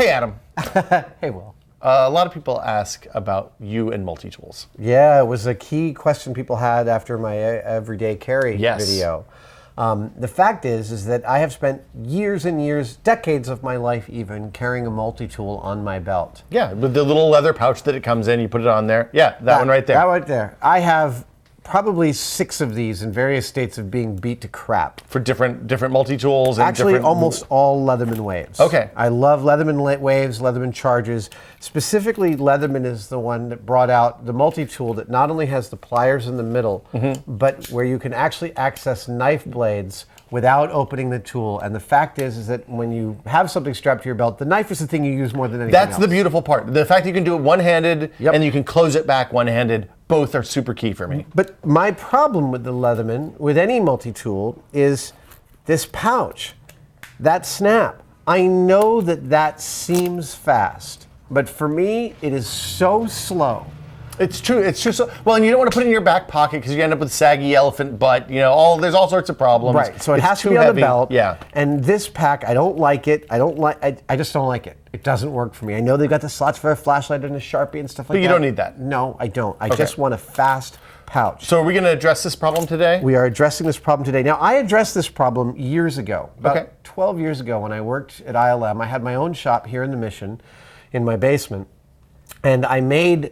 Hey, Adam. Hey, Will. A lot of people ask about you and multi-tools. Yeah, it was a key question people had after my everyday carry video. The fact is that I have spent years and years, decades of my life even, carrying a multi-tool on my belt. Yeah, with the little leather pouch that it comes in, you put it on there. Yeah, that one right there. That right there. I have probably 6 of these in various states of being beat to crap. For different multi-tools? And Actually, almost all Leatherman Waves. Okay. I love Leatherman Waves, Leatherman Charges. Specifically, Leatherman is the one that brought out the multi-tool that not only has the pliers in the middle, but where you can actually access knife blades without opening the tool. And the fact is that when you have something strapped to your belt, the knife is the thing you use more than anything else. That's the beautiful part. The fact you can do it one-handed and you can close it back one-handed, both are super key for me. But my problem with the Leatherman, with any multi-tool, is this pouch, that snap. I know that seems fast, but for me, it is so slow. It's true. It's true. So, well, and you don't want to put it in your back pocket because you end up with saggy elephant butt. You know, there's all sorts of problems. Right. So it it's has to too be on heavy. the belt. Yeah. And this pack, I don't like it. I just don't like it. It doesn't work for me. I know they've got the slots for a flashlight and a Sharpie and stuff like that. But you don't need that. No, I don't. I just want a fast pouch. So are we going to address this problem today? We are addressing this problem today. Now, I addressed this problem years ago. About 12 years ago when I worked at ILM, I had my own shop here in the Mission, in my basement, and I made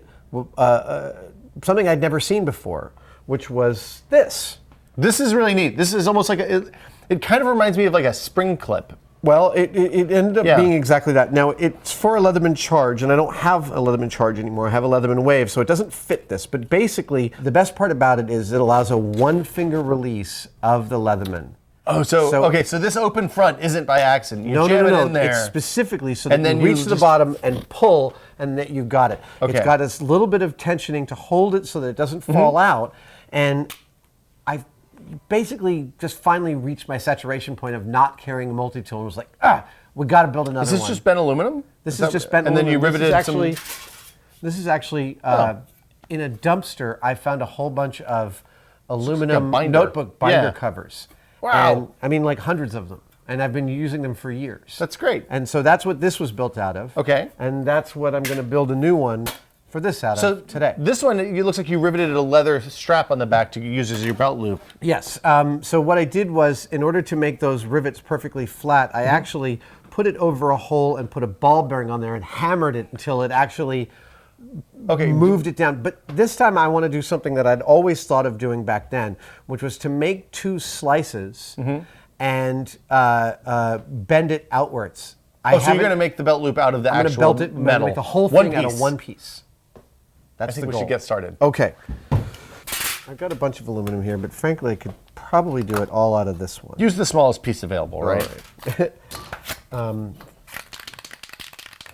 something I'd never seen before, which was this. This is really neat. This is almost like it kind of reminds me of like a spring clip. Well, it ended up being exactly that. Now, it's for a Leatherman Charge, and I don't have a Leatherman Charge anymore. I have a Leatherman Wave, so it doesn't fit this. But basically, the best part about it is it allows a one-finger release of the Leatherman. Oh, so this open front isn't by accident. You jam it in there. It's specifically so that you reach to the bottom and pull, and that you got it. Okay. It's got this little bit of tensioning to hold it so that it doesn't fall out. And I've basically just finally reached my saturation point of not carrying a multi-tool and was like, we got to build another one. Is this just bent aluminum? This is just bent aluminum. And then you riveted This is actually in a dumpster. I found a whole bunch of aluminum notebook binder covers. Wow. And, I mean, like hundreds of them. And I've been using them for years. That's great. And so that's what this was built out of. Okay. And that's what I'm going to build a new one for this out of today. This one, it looks like you riveted a leather strap on the back to use as your belt loop. Yes. So what I did was, in order to make those rivets perfectly flat, I actually put it over a hole and put a ball bearing on there and hammered it until it actually moved it down. But this time I want to do something that I'd always thought of doing back then, which was to make 2 slices and bend it outwards. So you're going to make the belt loop out of the actual belt it, metal. Make the whole thing out of one piece. That's I think the we should get started. Okay. I've got a bunch of aluminum here, but frankly I could probably do it all out of this one. Use the smallest piece available, right?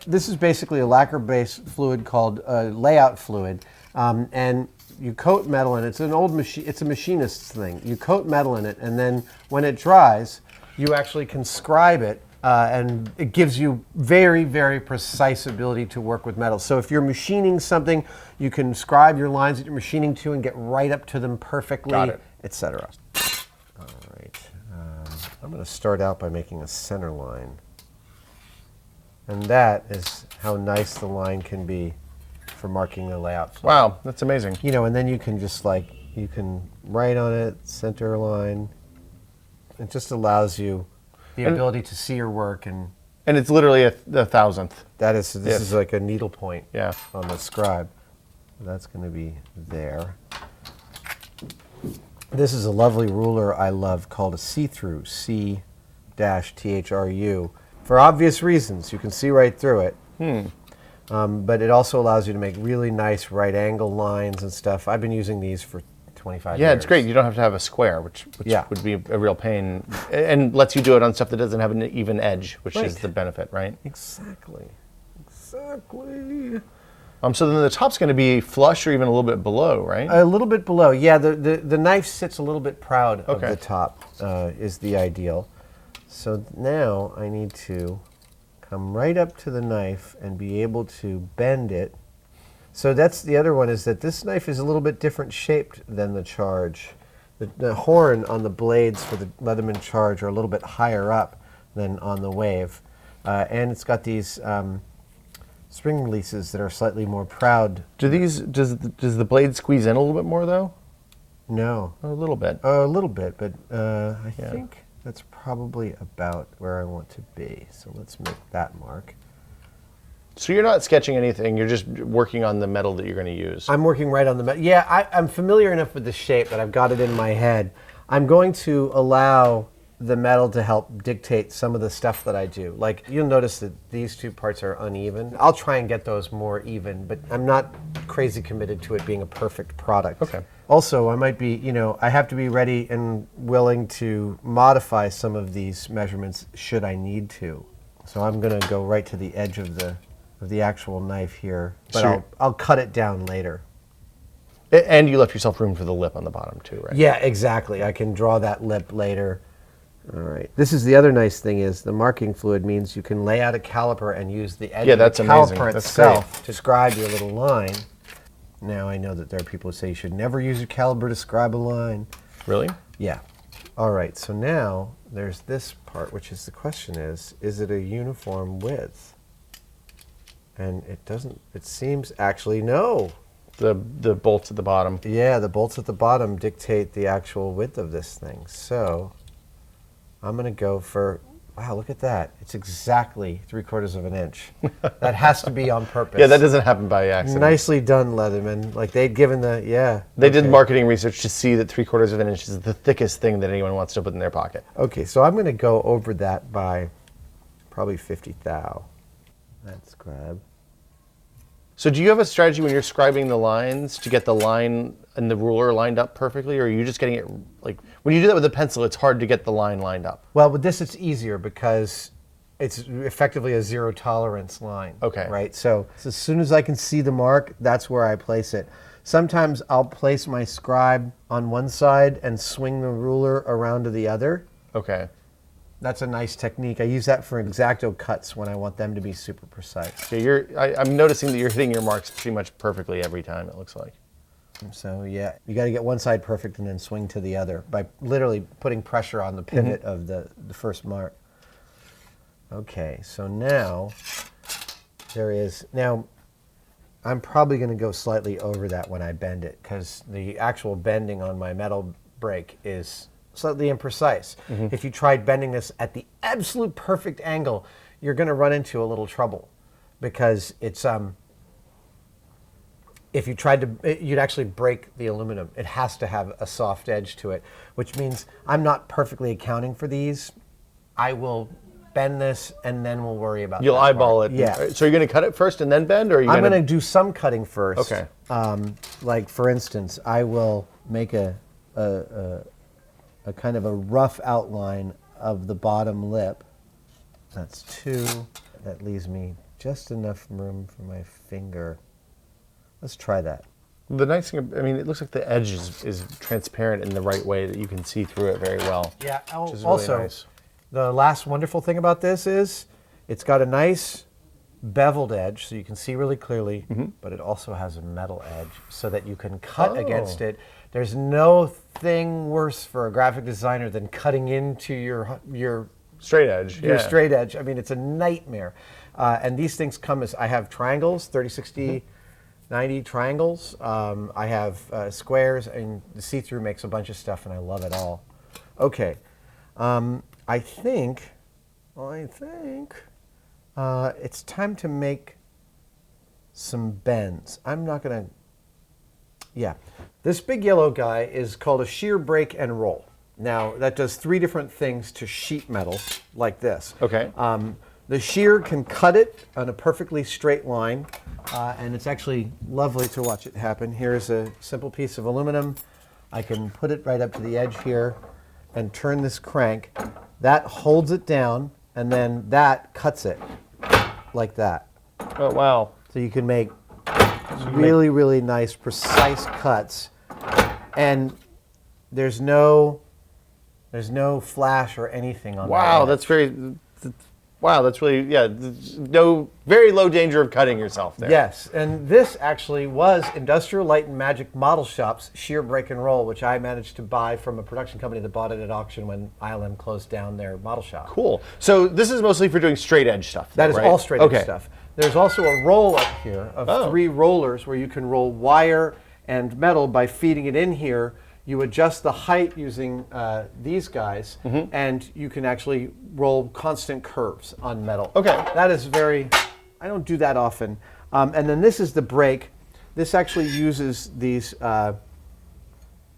This is basically a lacquer-based fluid called layout fluid, and you coat metal in it. It's an old machine. It's a machinist's thing. You coat metal in it, and then when it dries, you actually can scribe it, and it gives you very, very precise ability to work with metal. So if you're machining something, you can scribe your lines that you're machining to and get right up to them perfectly, etc. All right. I'm going to start out by making a center line. And that is how nice the line can be for marking a layout. Wow, that's amazing. You know, and then you can just you can write on it, center line. It just allows you the ability to see your work. And it's literally a 1,000th. That is, this is like a needle point on the scribe. That's going to be there. This is a lovely ruler I love called a see-through, C-THRU. For obvious reasons, you can see right through it. But it also allows you to make really nice right angle lines and stuff. I've been using these for 25 years. Yeah, it's great. You don't have to have a square, which would be a real pain, and lets you do it on stuff that doesn't have an even edge, which is the benefit, right? Exactly. So then the top's going to be flush or even a little bit below, right? A little bit below, yeah. The knife sits a little bit proud of the top, is the ideal. So now I need to come right up to the knife and be able to bend it. So that's the other one, is that this knife is a little bit different shaped than the Charge. The horn on the blades for the Leatherman Charge are a little bit higher up than on the Wave. And it's got these spring releases that are slightly more proud. Does the blade squeeze in a little bit more though? No. A little bit. A little bit, but I think that's probably about where I want to be. So let's make that mark. So you're not sketching anything, you're just working on the metal that you're going to use. I'm working right on the metal. Yeah, I'm familiar enough with the shape that I've got it in my head. I'm going to allow the metal to help dictate some of the stuff that I do. Like, you'll notice that these two parts are uneven. I'll try and get those more even, but I'm not crazy committed to it being a perfect product. Okay. Also, I might be, I have to be ready and willing to modify some of these measurements should I need to. So I'm going to go right to the edge of the actual knife here, but Sure. I'll cut it down later. And you left yourself room for the lip on the bottom too, right? Yeah, exactly. I can draw that lip later. All right. This is the other nice thing is the marking fluid means you can lay out a caliper and use the edge of the amazing. caliper That's itself to scribe your little line. Now I know that there are people who say you should never use your caliper to scribe a line. Really? Yeah. All right. So now there's this part, which is the question is it a uniform width? And it doesn't, it seems actually no. The bolts at the bottom. Yeah, the bolts at the bottom dictate the actual width of this thing. So I'm going to go for, wow, look at that. It's exactly 3/4 of an inch. That has to be on purpose. Yeah, that doesn't happen by accident. Nicely done, Leatherman. Like they'd given the, yeah. They did marketing research to see that 3/4 of an inch is the thickest thing that anyone wants to put in their pocket. Okay, so I'm going to go over that by probably 50 thou. That's grab. So do you have a strategy when you're scribing the lines to get the line and the ruler lined up perfectly, or are you just getting it, like, when you do that with a pencil, it's hard to get the line lined up? Well, with this it's easier because it's effectively a zero tolerance line. Okay. Right? So as soon as I can see the mark, that's where I place it. Sometimes I'll place my scribe on one side and swing the ruler around to the other. Okay. That's a nice technique. I use that for X-Acto cuts when I want them to be super precise. Yeah, I'm noticing that you're hitting your marks pretty much perfectly every time, it looks like. So yeah, you got to get one side perfect and then swing to the other by literally putting pressure on the pivot of the first mark. Okay, so now there is, now I'm probably going to go slightly over that when I bend it because the actual bending on my metal brake is slightly imprecise. If you tried bending this at the absolute perfect angle, you're going to run into a little trouble because it's if you tried to, you'd actually break the aluminum. It has to have a soft edge to it, which means I'm not perfectly accounting for these. I will bend this and then we'll worry about You'll that eyeball part. it. Yeah. So you're going to cut it first and then bend, or are you I'm going to do some cutting first. Okay. Like for instance, I will make a kind of a rough outline of the bottom lip. That's 2. That leaves me just enough room for my finger. Let's try that. The nice thing, I mean, it looks like the edge is transparent in the right way that you can see through it very well. Yeah, which is really also, nice. the last wonderful thing about this is it's got a nice beveled edge so you can see really clearly, but it also has a metal edge so that you can cut against it. There's no thing worse for a graphic designer than cutting into your Straight edge. your Yeah. straight edge. I mean, it's a nightmare. And these things come as, I have triangles, 30, 60, 90 triangles. I have squares, and the see-through makes a bunch of stuff, and I love it all. Okay. I think it's time to make some bends. I'm not going to, yeah. This big yellow guy is called a shear break and roll. Now, that does 3 different things to sheet metal, like this. Okay. The shear can cut it on a perfectly straight line, and it's actually lovely to watch it happen. Here's a simple piece of aluminum. I can put it right up to the edge here and turn this crank. That holds it down, and then that cuts it like that. Oh, wow. So you can make really, really nice, precise cuts, and there's no flash or anything on that. Wow, edge. that's very, Wow, that's really, yeah, no, very low danger of cutting yourself there. Yes, and this actually was Industrial Light and Magic Model Shop's shear break and roll, which I managed to buy from a production company that bought it at auction when ILM closed down their model shop. Cool. So this is mostly for doing straight edge stuff. That is right? all straight edge stuff. There's also a roll up here of 3 rollers where you can roll wire and metal by feeding it in here. You adjust the height using these guys, and you can actually roll constant curves on metal. Okay. That is very, I don't do that often. And then this is the brake. This actually uses these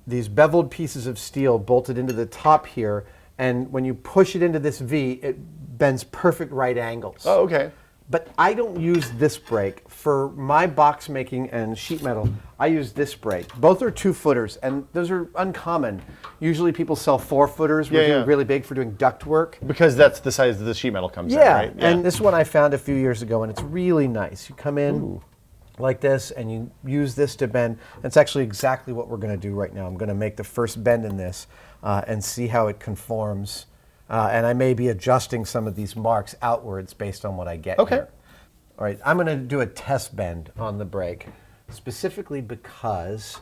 beveled pieces of steel bolted into the top here, and when you push it into this V, it bends perfect right angles. Oh, okay. But I don't use this brake. For my box making and sheet metal, I use this brake. Both are 2-footers, and those are uncommon. Usually people sell 4-footers, which are really big for doing duct work. Because that's the size that the sheet metal comes in, right? Yeah, and this one I found a few years ago, and it's really nice. You come in like this, and you use this to bend. That's actually exactly what we're going to do right now. I'm going to make the first bend in this and see how it conforms. And I may be adjusting some of these marks outwards based on what I get here. All right, I'm going to do a test bend on the brake, specifically because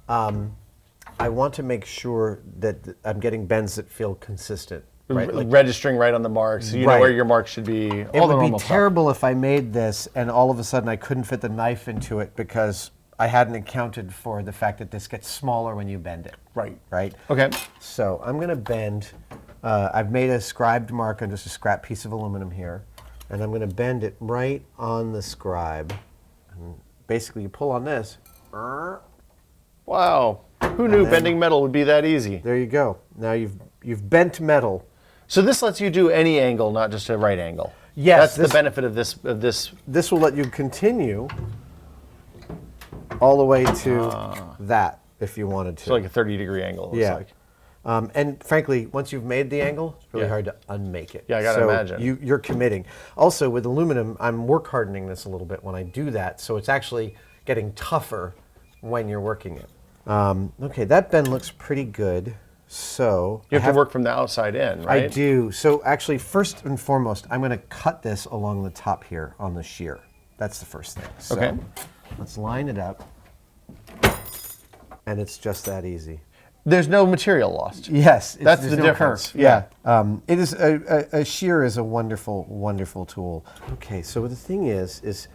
I want to make sure that I'm getting bends that feel consistent. Right? Like registering right on the marks, so you know where your marks should be. It would be terrible if I made this and all of a sudden I couldn't fit the knife into it because I hadn't accounted for the fact that this gets smaller when you bend it. Right? Okay. So I'm going to bend. I've made a scribed mark on just a scrap piece of aluminum here, and I'm going to bend it right on the scribe. And basically, you pull on this. Wow. Who knew bending metal would be that easy? There you go. Now you've bent metal. So this lets you do any angle, not just a right angle. Yes. That's the benefit of this. This will let you continue all the way to that if you wanted to. So like a 30-degree angle, it looks like. And frankly, once you've made the angle, it's really hard to unmake it. Yeah, I gotta imagine. You're committing. Also, with aluminum, I'm work hardening this a little bit when I do that, so it's actually getting tougher when you're working it. Okay, that bend looks pretty good. So you have to work from the outside in, right? I do. So actually, first and foremost, I'm going to cut this along the top here on the shear. That's the first thing. So let's line it up, and it's just that easy. There's no material lost. Yes, that's the difference. Curve. Yeah, it is a shear is a wonderful, wonderful tool. Okay, so the thing is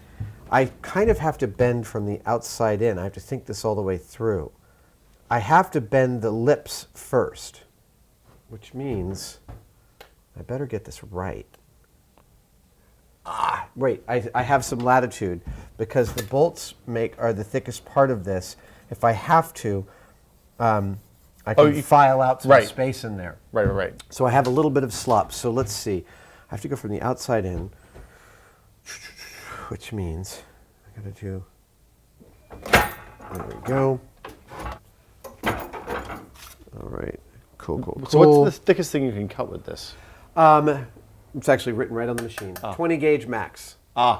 I kind of have to bend from the outside in. I have to think this all the way through. I have to bend the lips first, which means I better get this right. Wait, I have some latitude because the bolts are the thickest part of this. If I have to, I can file out some space in there. Right. So I have a little bit of slop. So let's see. I have to go from the outside in, which means I got to do. There we go. All right. Cool. So what's the thickest thing you can cut with this? It's actually written right on the machine. 20 gauge max. There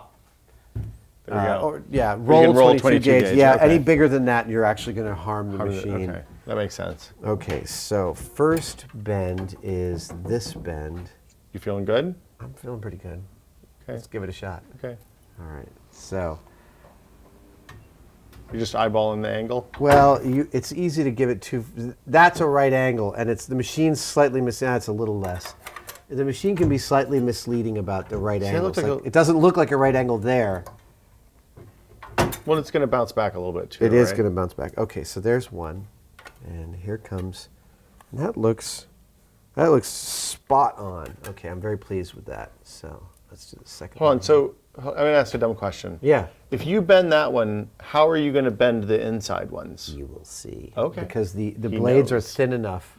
we go. Roll 22 gauge. Yeah, any bigger than that, you're actually going to harm the machine. Okay, that makes sense. Okay, so first bend is this bend. You feeling good? I'm feeling pretty good. Okay. Let's give it a shot. Okay. All right, so. You're just eyeballing the angle? Well, it's easy to give it that's a right angle, and the machine's slightly it's a little less. The machine can be slightly misleading about the right angle. It doesn't look like a right angle there. Well, it's going to bounce back a little bit too. It is going to bounce back. Okay, so there's one, and here comes. And that looks spot on. Okay, I'm very pleased with that. So let's do the second. Hold on. So I'm going to ask a dumb question. Yeah. If you bend that one, how are you going to bend the inside ones? You will see. Okay. Because the blades are thin enough.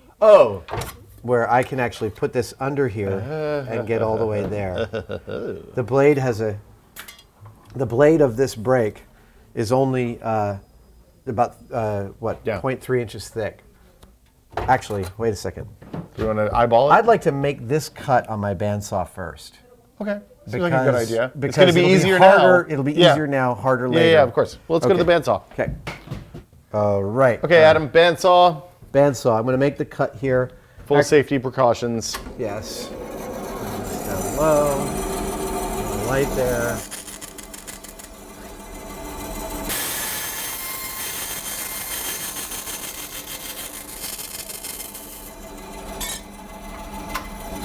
Where I can actually put this under here and get all the way there. The blade of this brake is only about 0.3 inches thick. Actually, wait a second. Do you want to eyeball it? I'd like to make this cut on my bandsaw first. Okay. Seems like a good idea. Because it's going to be easier now. It'll be easier now, harder later. Yeah, of course. Well, let's go to the bandsaw. Okay. All right. Okay, Adam, bandsaw. Bandsaw. I'm going to make the cut here. Full safety precautions. Yes. Down low, light there.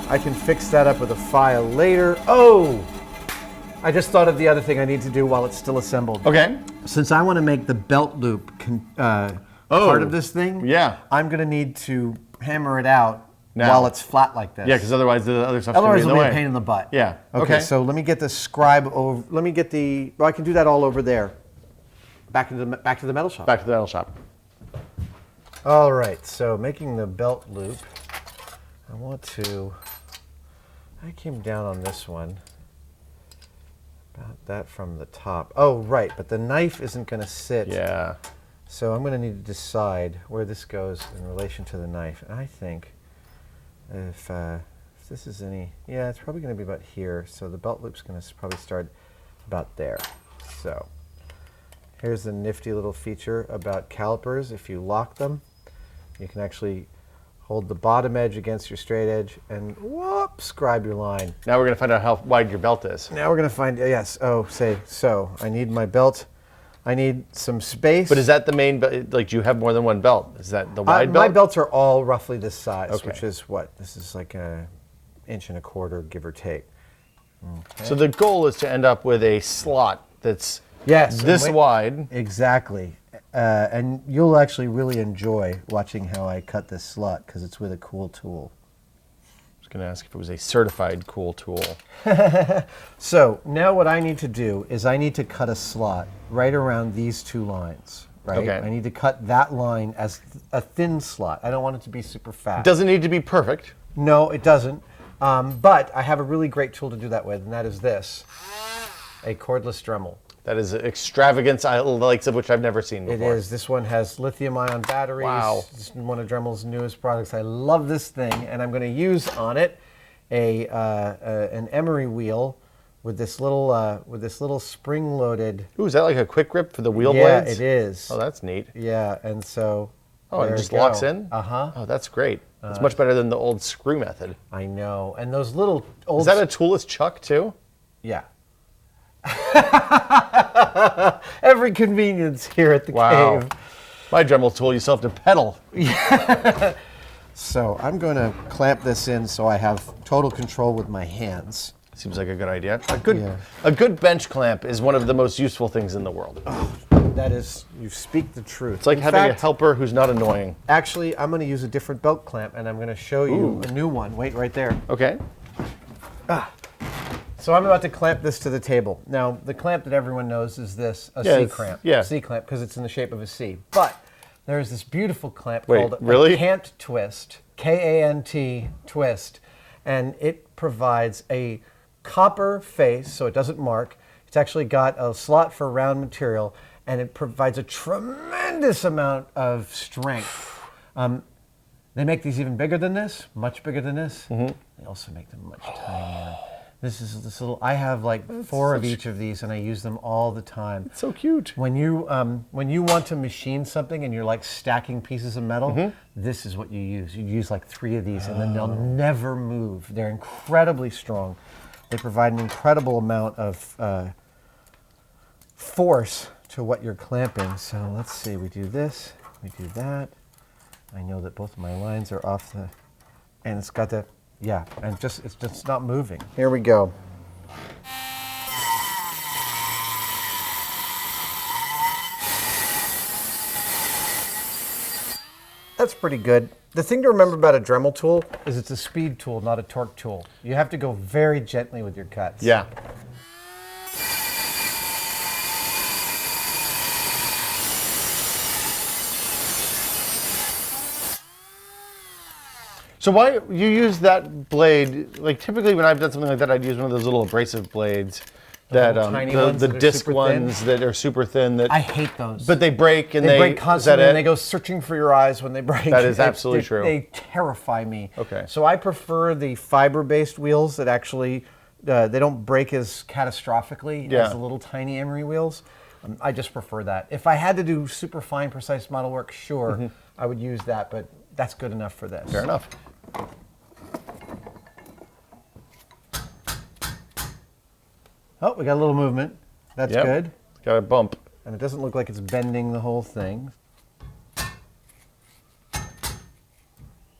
I can fix that up with a file later. Oh! I just thought of the other thing I need to do while it's still assembled. Okay. Since I want to make the belt loop part of this thing, yeah. I'm going to need to hammer it out now, while it's flat like this. Yeah, because otherwise the other stuff's going to be in the it'll way. be a pain in the butt. Yeah. Okay, so let me get the scribe over. Let me get the. Well, I can do that all over there. Back to the metal shop. Back to the metal shop. All right. So making the belt loop, I want to. I came down on this one. About that from the top. Oh, right. But the knife isn't going to sit. Yeah. So I'm going to need to decide where this goes in relation to the knife. And I think if this is any, yeah, it's probably going to be about here. So the belt loop's going to probably start about there. So here's the nifty little feature about calipers. If you lock them, you can actually hold the bottom edge against your straight edge and whoop, scribe your line. Now we're going to find out how wide your belt is. Now we're going to find, yes, so I need my belt. I need some space. But is that the main, like, do you have more than one belt? Is that the wide belt? My belts are all roughly this size, Okay. which is what? This is like an 1.25 inches, give or take. Okay. So the goal is to end up with a slot that's Yes, this wide. Exactly. And you'll actually really enjoy watching how I cut this slot because it's with a cool tool. I was going to ask if it was a certified cool tool. So now what I need to do is I need to cut a slot right around these two lines. Right? Okay. I need to cut that line as a thin slot. I don't want it to be super fat. Doesn't need to be perfect. No, it doesn't. But I have a really great tool to do that with, and that is this, a cordless Dremel. That is extravagance, the likes of which I've never seen before. It is. This one has lithium-ion batteries. Wow. It's one of Dremel's newest products. I love this thing, and I'm going to use on it an emery wheel with this little spring-loaded. Ooh, is that like a quick grip for the wheel Yeah, blades? it is. Oh, that's neat. Yeah, and so. Oh, it there just you go. locks in? Uh-huh. Oh, that's great. It's much better than the old screw method. I know, and those little old. Is that a toolless chuck too? Yeah. Every convenience here at the Wow. cave. My Dremel tool, you still have to pedal. So I'm going to clamp this in so I have total control with my hands. Seems like a good idea. Yeah. A good bench clamp is one of the most useful things in the world. That is, you speak the truth. It's like having a helper who's not annoying. Actually, I'm going to use a different belt clamp, and I'm going to show you a new one. Wait right there. Okay. So I'm about to clamp this to the table. Now, the clamp that everyone knows is this, a Yeah, C-clamp. yeah. C-clamp, because it's in the shape of a C. But there's this beautiful clamp Wait, called really? a cant twist, K-A-N-T twist, and it provides a copper face, so it doesn't mark. It's actually got a slot for round material, and it provides a tremendous amount of strength. They make these even bigger than this, much bigger than this. Mm-hmm. They also make them much tinier. This is this little. I have like 4 of each of these, and I use them all the time. It's so cute. When you want to machine something and you're like stacking pieces of metal, this is what you use. You use like 3 of these, and then they'll never move. They're incredibly strong. They provide an incredible amount of force to what you're clamping. So let's see. We do this. We do that. I know that both of my lines are off the, and it's got the. Yeah, and it's just not moving. Here we go. That's pretty good. The thing to remember about a Dremel tool is it's a speed tool, not a torque tool. You have to go very gently with your cuts. Yeah. So why you use that blade? Like typically when I've done something like that, I'd use one of those little abrasive blades that tiny ones the that are disc super ones thin? that are super thin. That I hate those. but they break and they break is that constantly, and it? they go searching for your eyes when they break. That is absolutely true. They terrify me. Okay. So I prefer the fiber-based wheels that actually they don't break as catastrophically as the little tiny emery wheels. I just prefer that. If I had to do super fine, precise model work, sure, I would use that, but that's good enough for this. Fair enough. Oh, we got a little movement. That's Yep. good. Got a bump. And it doesn't look like it's bending the whole thing.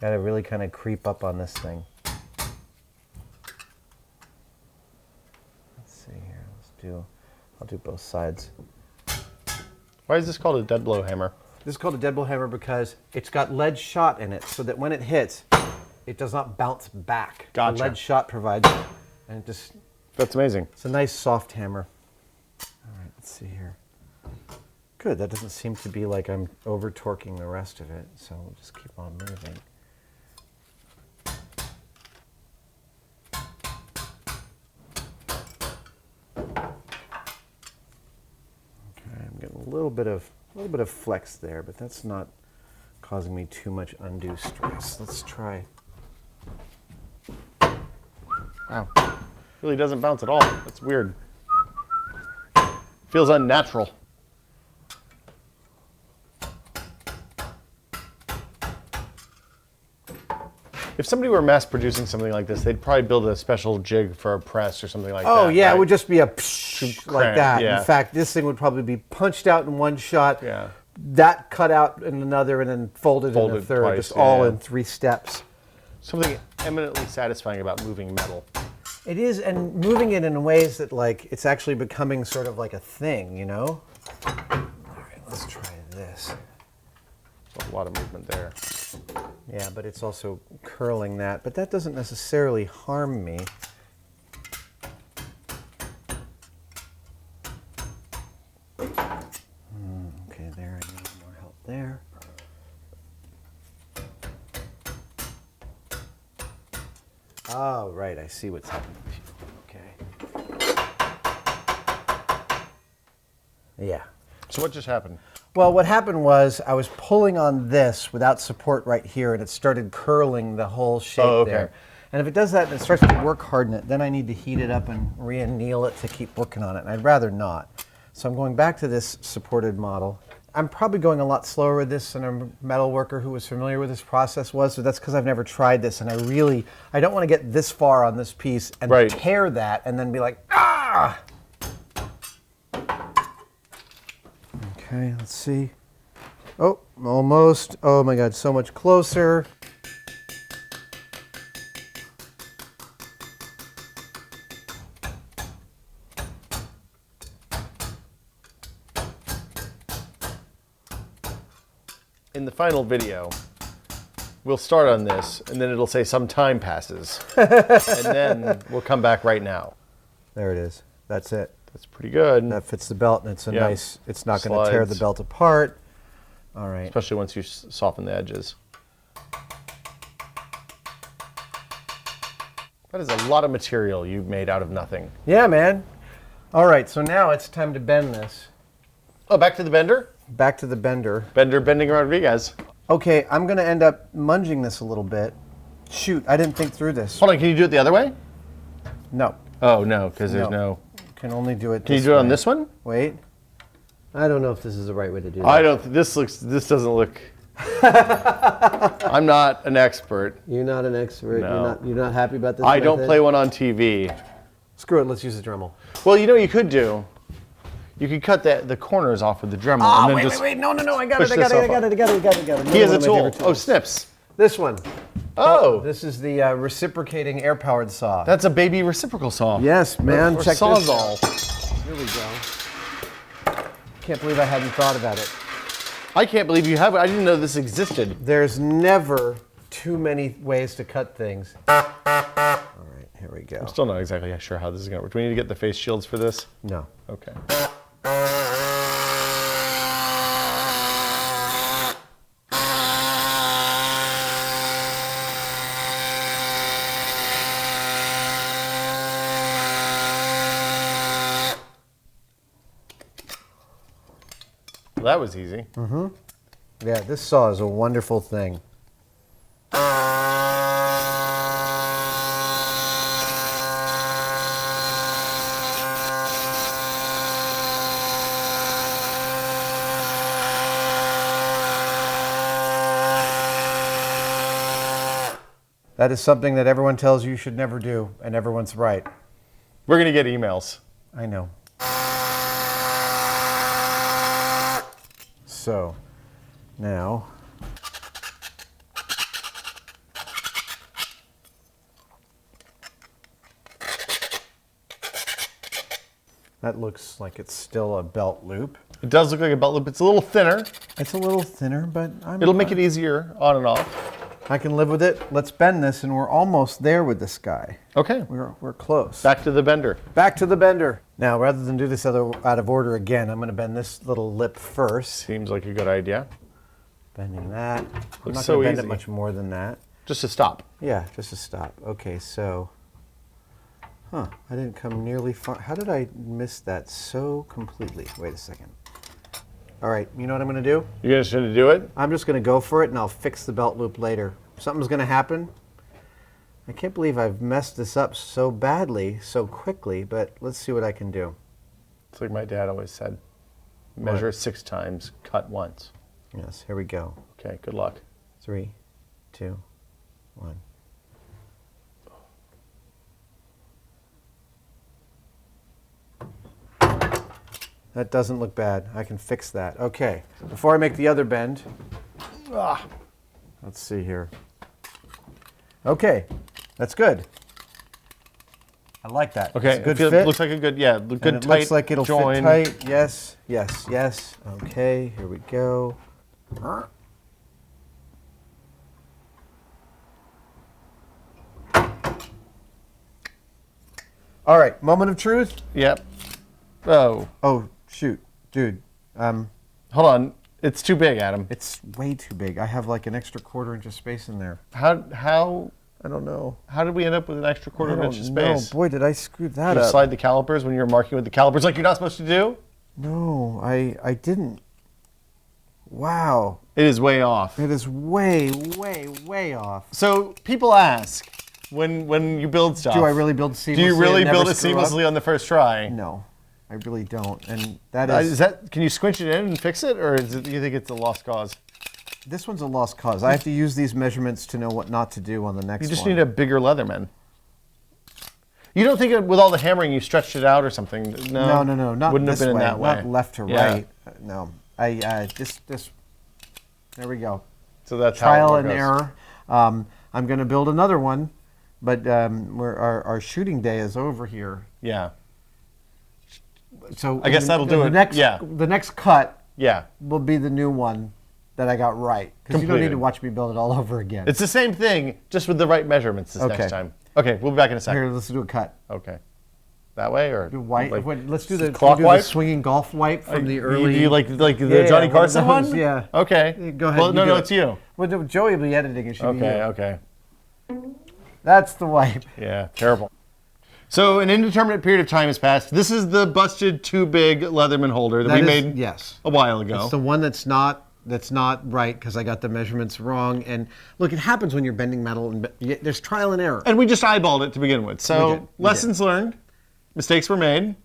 Got to really kind of creep up on this thing. Let's see here. I'll do both sides. Why is this called a dead blow hammer? This is called a dead blow hammer because it's got lead shot in it, so that when it hits, it does not bounce back. Gotcha. The lead shot provides it, and it just, That's amazing. it's a nice soft hammer. All right, let's see here. Good, that doesn't seem to be like I'm over torquing the rest of it, so we'll just keep on moving. I'm getting a little bit of flex there, but that's not causing me too much undue stress. Let's try. Wow. Really doesn't bounce at all. That's weird. Feels unnatural. If somebody were mass producing something like this, they'd probably build a special jig for a press or something like that. Oh yeah, right? it would just be a psh, like crank, that. yeah. In fact, this thing would probably be punched out in one shot, Yeah. that cut out in another, and then folded in a Folded third, twice, just all yeah. in 3 steps. Something eminently satisfying about moving metal. It is, and moving it in ways that like it's actually becoming sort of like a thing, you know? All right, let's try this. There's a lot of movement there. Yeah, but it's also curling that, but that doesn't necessarily harm me. Okay, there, I need more help there. Oh, right, I see what's happening. Okay. Yeah. So what just happened? Well, what happened was I was pulling on this without support right here, and it started curling the whole shape there. And if it does that and it starts to work harden it, then I need to heat it up and re-anneal it to keep working on it, and I'd rather not. So I'm going back to this supported model. I'm probably going a lot slower with this than a metal worker who was familiar with this process was, so that's because I've never tried this, and I don't want to get this far on this piece and tear that and then be like, ah! Okay, let's see. Oh, almost. Oh my God, so much closer. In the final video, we'll start on this, and then it'll say some time passes. And then we'll come back right now. There it is. That's it. That's pretty good. That fits the belt, and it's a Yeah. nice, it's not going to tear the belt apart. All right. Especially once you soften the edges. That is a lot of material you've made out of nothing. Yeah, man. All right, so now it's time to bend this. Oh, back to the bender? Back to the bender. Bender bending Rodriguez. Okay, I'm going to end up munging this a little bit. Shoot, I didn't think through this. Hold on, can you do it the other way? No, Oh, no, because there's no... can only do it this Can you do it on way. this one? Wait. I don't know if this is the right way to do that. I don't, this doesn't look... I'm not an expert. You're not an expert. No. You're not happy about this I don't method? play one on TV. Screw it, let's use the Dremel. Well, you know what you could do? You could cut the corners off with the Dremel and then just wait, no, I got push this up. I got it. He has a One of my tool. favorite Oh, tools. snips. This one. Oh, This is the reciprocating air-powered saw. that's a baby reciprocal saw. Yes, man. Or Check sawzall. this. Here we go. Can't believe I hadn't thought about it. I can't believe you have it. I didn't know this existed. There's never too many ways to cut things. All right, here we go. Still not exactly sure how this is going to work. Do we need to get the face shields for this? No. Okay. Well, that was easy. Yeah, this saw is a wonderful thing. That is something that everyone tells you should never do, and everyone's right. We're going to get emails. I know. So, now, that looks like it's still a belt loop. It does look like a belt loop. It's a little thinner. It's a little thinner, but It'll make it easier on and off. I can live with it. Let's bend this, and we're almost there with this guy. Okay. We're close. Back to the bender. Back to the bender. Now, rather than do this out of order again, I'm going to bend this little lip first. Seems like a good idea. Bending that. I'm Looks not so going to bend easy. it much more than that. Just to stop. Yeah, just to stop. Okay, so, I didn't come nearly far. How did I miss that so completely? Wait a second. All right, you know what I'm going to do? You're just going to do it? I'm just going to go for it, and I'll fix the belt loop later. Something's going to happen. I can't believe I've messed this up so badly, so quickly, but let's see what I can do. It's like my dad always said. Measure 6 times, cut once. Yes, here we go. Okay, good luck. 3, 2, 1. That doesn't look bad. I can fix that. Okay, before I make the other bend, let's see here. Okay, that's good. I like that. Okay, It's a good it fit. looks like a good, good And it tight looks like it'll join. fit tight. Yes, yes, yes. Okay, here we go. All right, moment of truth. Yep. Oh, Oh, shoot, dude. hold on. It's too big, Adam. It's way too big. I have like an extra quarter-inch of space in there. How I don't know. how did we end up with an extra quarter I of don't inch of know. space? Boy, did I screw that Did you up. slide the calipers when you were marking with the calipers like you're not supposed to do? No, I didn't. Wow. It is way off. It is way, way, way off. So people ask when you build stuff. Do I really build seamlessly? Do you really and never build it screw up? seamlessly on the first try? No, I really don't. And that Is that? Can you squinch it in and fix it, or do you think it's a lost cause? this one's a lost cause. I have to use these measurements to know what not to do on the next one. You just need a bigger Leatherman. You don't think with all the hammering you stretched it out or something? No, not Wouldn't this have been way. in that way. Not left to Yeah. right. No, I this. There we go. So that's Trial how it and goes. error. I'm going to build another one, but our shooting day is over here. Yeah. So I guess that'll do it. Next, Yeah. The next cut Yeah. will be the new one that I got right. Because you don't need Completed. to watch me build it all over again. It's the same thing, just with the right measurements this Okay. next time. Okay, we'll be back in a second. Here, let's do a cut. Okay. That way or Do white. like Let's do the, clock can we do the wipe? swinging golf wipe from the You- early. You like the Yeah, Johnny one of Carson those, one? yeah. Okay. Go ahead. Well, you no, do no, it. it's you. Well, Joey will be editing. It should be Okay, you. okay. That's the wipe. Yeah, terrible. So an indeterminate period of time has passed. This is the busted too big Leatherman holder that we made yes. a while ago. It's the one that's not right because I got the measurements wrong. And look, it happens when you're bending metal, and there's trial and error. And we just eyeballed it to begin with. So We did. lessons learned, mistakes were made.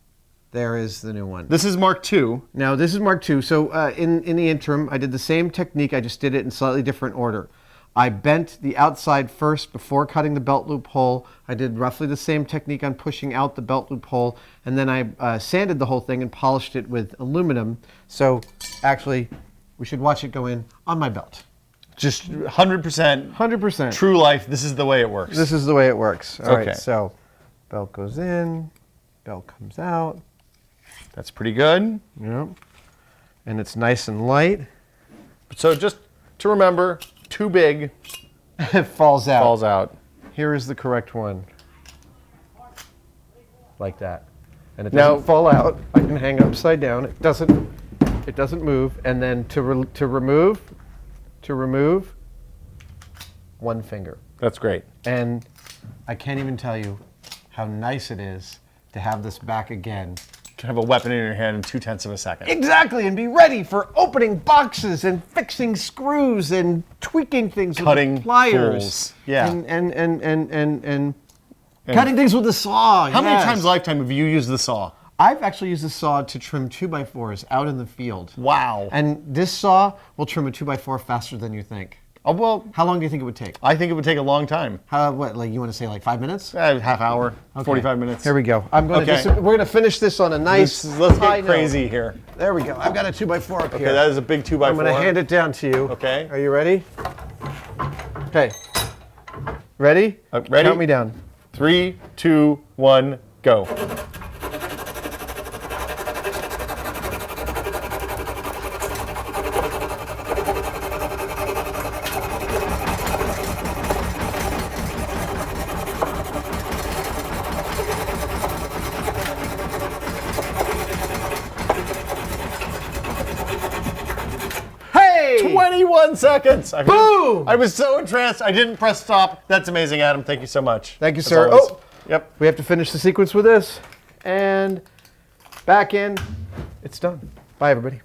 There is the new one. This is Mark II. Now this is Mark II. So in the interim, I did the same technique. I just did it in slightly different order. I bent the outside first before cutting the belt loop hole. I did roughly the same technique on pushing out the belt loop hole, and then I sanded the whole thing and polished it with aluminum. So actually, we should watch it go in on my belt. Just 100%. 100%. True life. This is the way it works. This is the way it works. All right, Okay. so belt goes in, belt comes out. That's pretty good. Yep. And it's nice and light. So just to remember, too big It falls out. falls out. Here is the correct one. Like that. And it Now- doesn't fall out. I can hang it upside down. It doesn't move. And then to remove, one finger. That's great. And I can't even tell you how nice it is to have this back again. To have a weapon in your hand in 0.2 of a second. Exactly, and be ready for opening boxes and fixing screws and tweaking things Cutting with pliers. tools. Yeah. And cutting things with a saw. How many yes. times lifetime have you used the saw? I've actually used a saw to trim 2x4s out in the field. Wow. And this saw will trim a 2x4 faster than you think. Oh, well, How long do you think it would take? I think it would take a long time. What, like you want to say like 5 minutes? Half hour, 45 minutes. Here we go. I'm going Okay. to. We're going to finish this on a nice. Let's high get note. crazy here. There we go. I've got a 2x4 up Okay, here. that is a big 2x4. I'm going to hand it down to you. Okay. Are you ready? Okay. Ready? Ready? Count me down. 3, 2, 1, go. Hey! 21 seconds. Boom! I was so entranced. I didn't press stop. That's amazing, Adam. Thank you so much. Thank you, As sir. always. Oh! Yep. We have to finish the sequence with this. And back in. It's done. Bye, everybody.